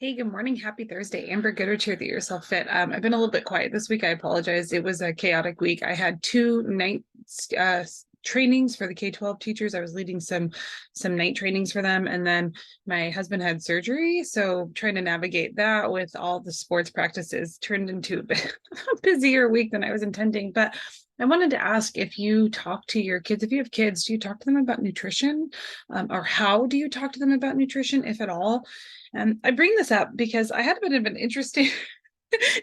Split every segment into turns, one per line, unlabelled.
Hey, good morning. Happy Thursday. Amber Goodrich here, the Yourself Fit. I've been a little bit quiet this week. I apologize. It was a chaotic week. I had two night trainings for the K-12 teachers. I was leading some night trainings for them. And then my husband had surgery. So trying to navigate that with all the sports practices turned into a bit a busier week than I was intending. But I wanted to ask if you talk to your kids, if you have kids, do you talk to them about nutrition? Or how do you talk to them about nutrition, if at all? And I bring this up because I had a bit of an interesting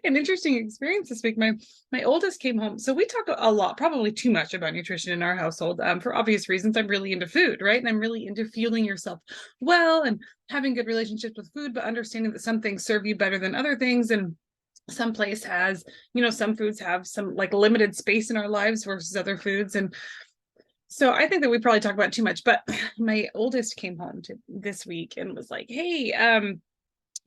an interesting experience this week. My oldest came home. So we talk a lot, probably too much about nutrition in our household, for obvious reasons. I'm really into food, right? And I'm really into fueling yourself well and having good relationships with food, but understanding that some things serve you better than other things. And some place has, some foods have some like limited space in our lives versus other foods. And so I think that we probably talk about it too much, but my oldest came home this week and was like, hey,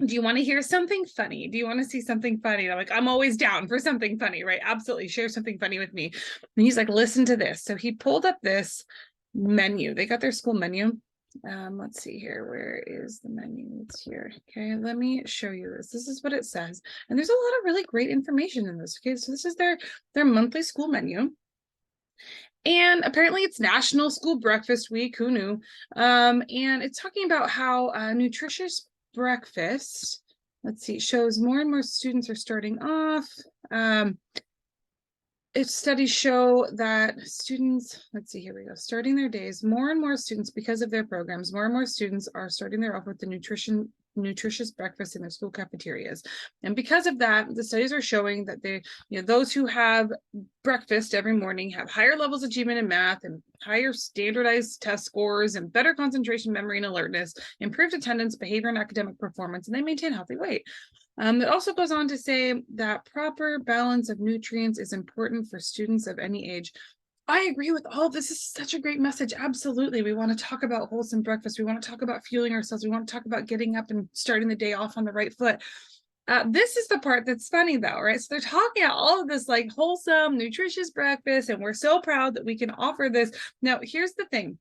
do you want to hear something funny? Do you want to see something funny? And I'm like, I'm always down for something funny, right? Absolutely. Share something funny with me. And he's like, listen to this. So he pulled up this menu. They got their school menu. Let's see here. Where is the menu? It's here. Okay, let me show you this. This is what it says. And there's a lot of really great information in this. Okay, so this is their monthly school menu. And apparently it's National School Breakfast Week. Who knew? And it's talking about how nutritious breakfast, let's see, shows more and more students are starting off. Studies show that students, let's see, here we go, starting their days, more and more students, because of their programs, more and more students are starting their off with the nutritious breakfast in their school cafeterias. And because of that, the studies are showing that those who have breakfast every morning have higher levels of achievement in math and higher standardized test scores and better concentration, memory, and alertness, improved attendance, behavior, and academic performance, and they maintain healthy weight. It also goes on to say that proper balance of nutrients is important for students of any age. I agree with all this. Is such a great message. Absolutely. We want to talk about wholesome breakfast. We want to talk about fueling ourselves. We want to talk about getting up and starting the day off on the right foot. This is the part that's funny though, right? So they're talking about all of this like wholesome, nutritious breakfast, and we're so proud that we can offer this. Now, here's the thing.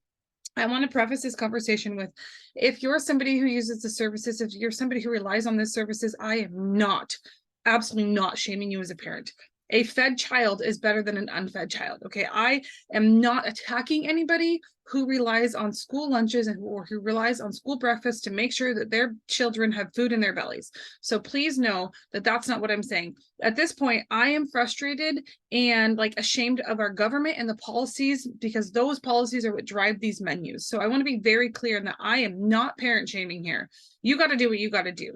I want to preface this conversation with, if you're somebody who uses the services, if you're somebody who relies on these services, I am not, absolutely not shaming you as a parent. A fed child is better than an unfed child. Okay, I am not attacking anybody who relies on school lunches or who relies on school breakfast to make sure that their children have food in their bellies. So please know that that's not what I'm saying. At this point, I am frustrated and like ashamed of our government and the policies, because those policies are what drive these menus. So I want to be very clear that I am not parent shaming here. You got to do what you got to do.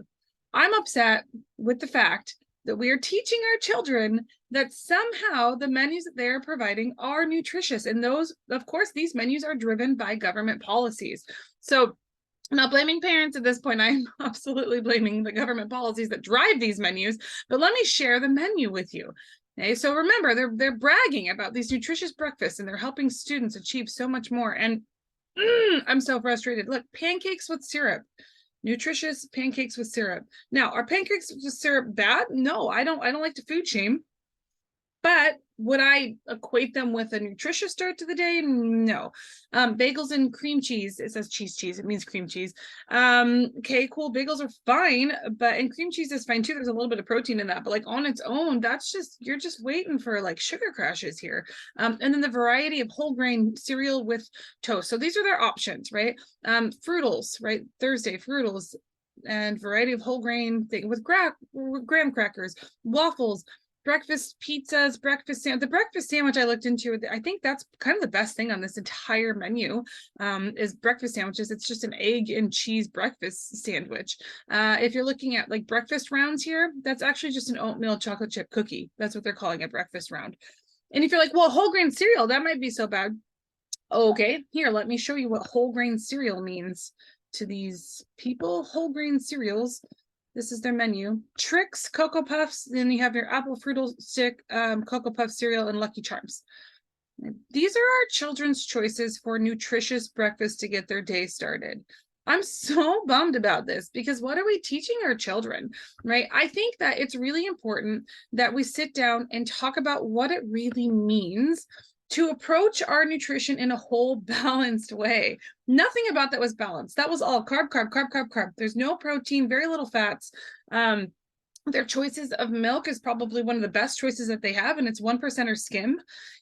I'm upset with the fact that we are teaching our children that somehow the menus that they're providing are nutritious. And those, of course, these menus are driven by government policies. So I'm not blaming parents at this point. I'm absolutely blaming the government policies that drive these menus. But let me share the menu with you. Okay, so remember, they're bragging about these nutritious breakfasts and they're helping students achieve so much more. And I'm so frustrated. Look, pancakes with syrup. Nutritious pancakes with syrup. Now, are pancakes with syrup bad? No, I don't like to food shame. But would I equate them with a nutritious start to the day? No. Bagels and cream cheese. It says cheese. It means cream cheese. Okay, cool. Bagels are fine, and cream cheese is fine too. There's a little bit of protein in that, but like on its own, you're just waiting for like sugar crashes here. And then the variety of whole grain cereal with toast. So these are their options, right? Fruitals, right? Thursday, fruitals, and variety of whole grain thing with graham crackers, waffles, breakfast pizzas, the breakfast sandwich I looked into, I think that's kind of the best thing on this entire menu, is breakfast sandwiches. It's just an egg and cheese breakfast sandwich. If you're looking at like breakfast rounds here, that's actually just an oatmeal chocolate chip cookie. That's what they're calling a breakfast round. And if you're like, well, whole grain cereal, that might be so bad. Okay, here, let me show you what whole grain cereal means to these people. Whole grain cereals. This is their menu. Trix, Cocoa Puffs, then you have your Apple Fruital Stick, Cocoa Puff cereal, and Lucky Charms. These are our children's choices for nutritious breakfast to get their day started. I'm so bummed about this, because what are we teaching our children, right? I think that it's really important that we sit down and talk about what it really means to approach our nutrition in a whole balanced way. Nothing about that was balanced. That was all carb, carb, carb, carb, carb. There's no protein, very little fats. Their choices of milk is probably one of the best choices that they have, and it's 1% or skim.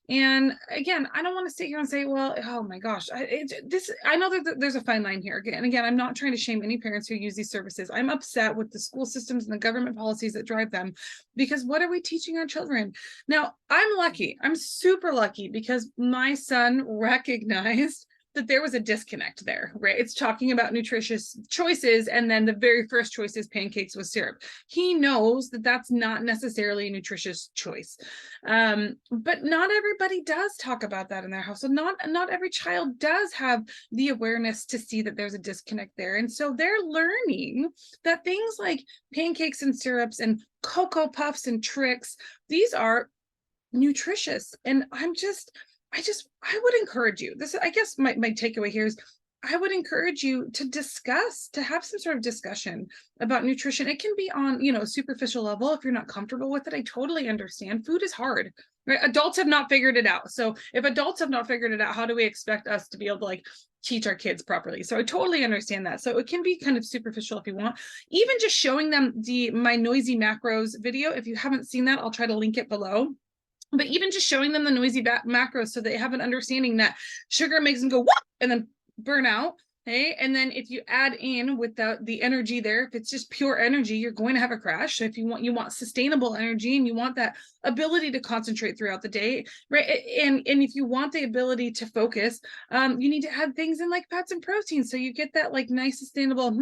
And again, I don't want to sit here and say, well, oh my gosh, I know that there's a fine line here. Again, I'm not trying to shame any parents who use these services. I'm upset with the school systems and the government policies that drive them, because what are we teaching our children? Now, I'm lucky. I'm super lucky because my son recognized that there was a disconnect there, right? It's talking about nutritious choices, and then the very first choice is pancakes with syrup. He knows that that's not necessarily a nutritious choice, but not everybody does talk about that in their house. So not every child does have the awareness to see that there's a disconnect there, and so they're learning that things like pancakes and syrups and Cocoa Puffs and Tricks, these are nutritious. And I would encourage you, this, I guess my takeaway here is, I would encourage you to have some sort of discussion about nutrition. It can be on, a superficial level. If you're not comfortable with it, I totally understand. Food is hard, right? Adults have not figured it out. So if adults have not figured it out, how do we expect us to be able to teach our kids properly? So I totally understand that. So it can be kind of superficial if you want. Even just showing them my Noisy Macros video. If you haven't seen that, I'll try to link it below. But even just showing them the noisy macros so they have an understanding that sugar makes them go whoop and then burn out. Okay. And then if you add in without the energy there, if it's just pure energy, you're going to have a crash. So if you want sustainable energy and you want that ability to concentrate throughout the day, right? And if you want the ability to focus, you need to add things in like fats and proteins. So you get that nice, sustainable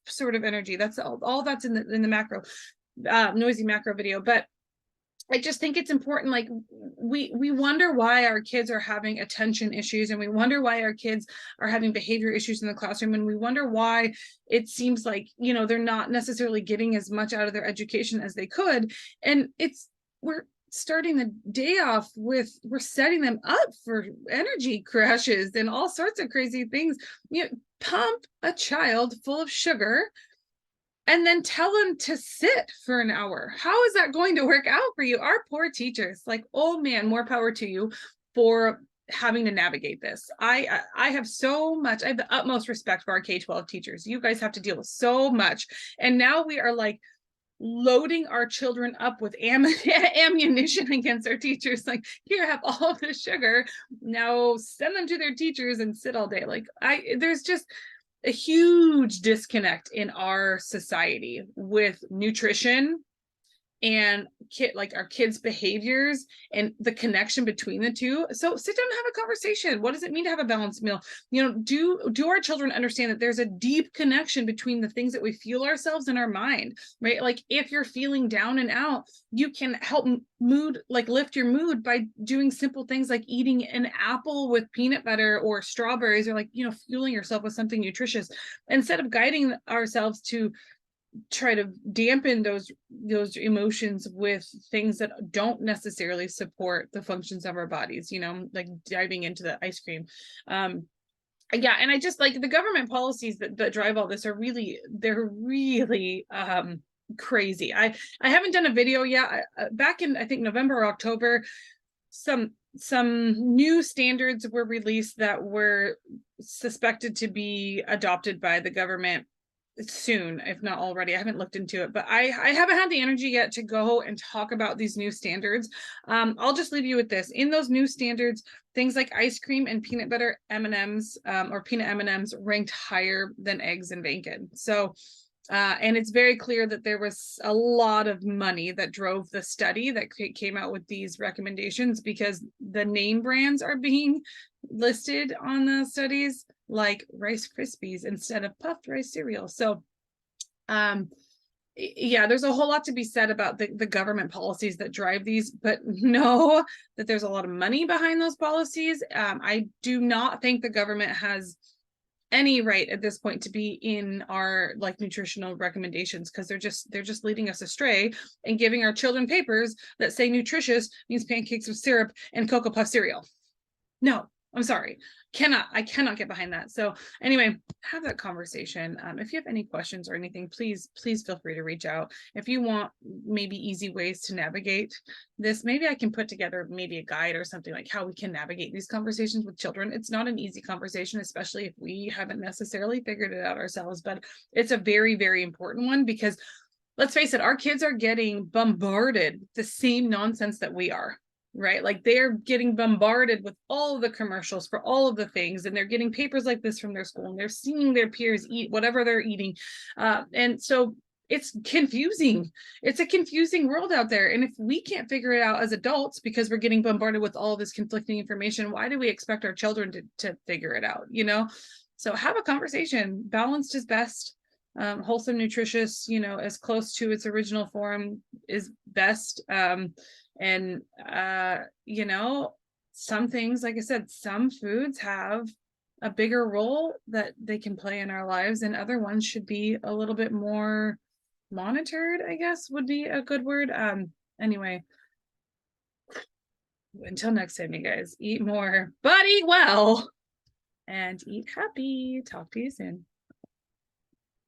sort of energy. That's all that's in the macro, noisy macro video. But I just think it's important. We wonder why our kids are having attention issues, and we wonder why our kids are having behavior issues in the classroom, and we wonder why it seems like, they're not necessarily getting as much out of their education as they could. And we're starting the day off with, we're setting them up for energy crashes and all sorts of crazy things. Pump a child full of sugar and then tell them to sit for an hour. How is that going to work out for you? Our poor teachers, oh man, more power to you for having to navigate this. I have I have the utmost respect for our K-12 teachers. You guys have to deal with so much. And now we are loading our children up with ammunition against our teachers. Here, have all of the sugar. Now send them to their teachers and sit all day. There's just a huge disconnect in our society with nutrition and our kids' behaviors and the connection between the two. So sit down and have a conversation. What does it mean to have a balanced meal? Do our children understand that there's a deep connection between the things that we fuel ourselves and our mind, right? If you're feeling down and out, you can help lift your mood by doing simple things like eating an apple with peanut butter or strawberries, or fueling yourself with something nutritious, instead of guiding ourselves to try to dampen those emotions with things that don't necessarily support the functions of our bodies, diving into the ice cream. And I just the government policies that drive all this they're really crazy. I haven't done a video yet. Back in, I think, November or October, some new standards were released that were suspected to be adopted by the government soon, if not already. I haven't looked into it, but I haven't had the energy yet to go and talk about these new standards. I'll just leave you with this. In those new standards, things like ice cream and peanut butter M&Ms or peanut M&Ms ranked higher than eggs and bacon. So and it's very clear that there was a lot of money that drove the study that came out with these recommendations, because the name brands are being listed on the studies like Rice Krispies instead of puffed rice cereal. So there's a whole lot to be said about the government policies that drive these, but know that there's a lot of money behind those policies. I do not think the government has any right at this point to be in our nutritional recommendations, because they're just leading us astray and giving our children papers that say nutritious means pancakes with syrup and Cocoa Puff cereal. No, I'm sorry. I cannot get behind that. So anyway, have that conversation. If you have any questions or anything, please feel free to reach out. If you want maybe easy ways to navigate this, maybe I can put together maybe a guide or something like how we can navigate these conversations with children. It's not an easy conversation, especially if we haven't necessarily figured it out ourselves, but it's a very, very important one because let's face it, our kids are getting bombarded with the same nonsense that we are, right? Like they're getting bombarded with all of the commercials for all of the things, and they're getting papers like this from their school, and they're seeing their peers eat whatever they're eating. And so it's confusing. It's a confusing world out there. And if we can't figure it out as adults because we're getting bombarded with all this conflicting information, why do we expect our children to figure it out? You know? So have a conversation. Balanced is best. Wholesome, nutritious, you know, as close to its original form is best. And you know, some things, like I said, some foods have a bigger role that they can play in our lives, and other ones should be a little bit more monitored, I guess would be a good word. Anyway, until next time, you guys, eat more, but eat well and eat happy. Talk to you soon.